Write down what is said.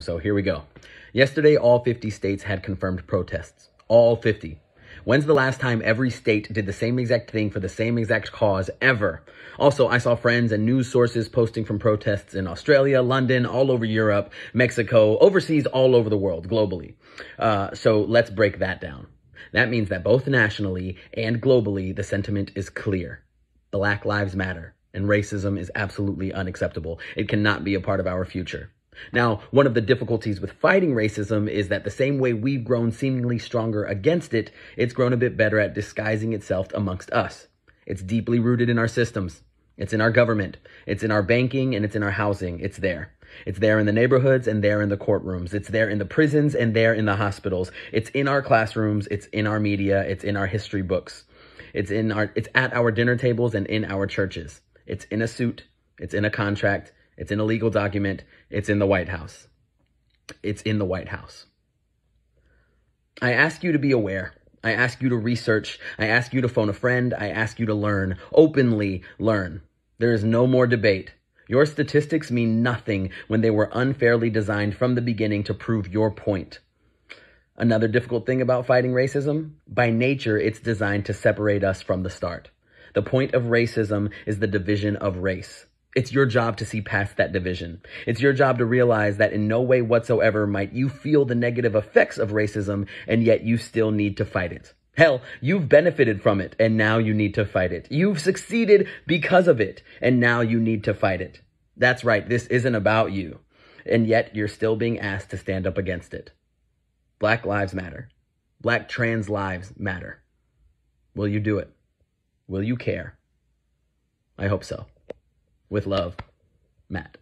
So here we go. Yesterday, all 50 states had confirmed protests. All 50. When's the last time every state did the same exact thing for the same exact cause ever? Also, I saw friends and news sources posting from protests in Australia, London, all over Europe, Mexico, overseas, all over the world, globally. So let's break that down. That means that both nationally and globally, the sentiment is clear. Black Lives Matter, and racism is absolutely unacceptable. It cannot be a part of our future. Now, one of the difficulties with fighting racism is that the same way we've grown seemingly stronger against it, it's grown a bit better at disguising itself amongst us. It's deeply rooted in our systems. It's in our government. It's in our banking, and it's in our housing. It's there. It's there in the neighborhoods and there in the courtrooms. It's there in the prisons and there in the hospitals. It's in our classrooms. It's in our media. It's in our history books. It's at our dinner tables and in our churches. It's in a suit. It's in a contract. It's in a legal document. It's in the White House. It's in the White House. I ask you to be aware. I ask you to research. I ask you to phone a friend. I ask you to learn. Openly learn. There is no more debate. Your statistics mean nothing when they were unfairly designed from the beginning to prove your point. Another difficult thing about fighting racism, by nature, it's designed to separate us from the start. The point of racism is the division of race. It's your job to see past that division. It's your job to realize that in no way whatsoever might you feel the negative effects of racism, and yet you still need to fight it. Hell, you've benefited from it, and now you need to fight it. You've succeeded because of it, and now you need to fight it. That's right, this isn't about you, and yet you're still being asked to stand up against it. Black lives matter. Black trans lives matter. Will you do it? Will you care? I hope so. With love, Matt.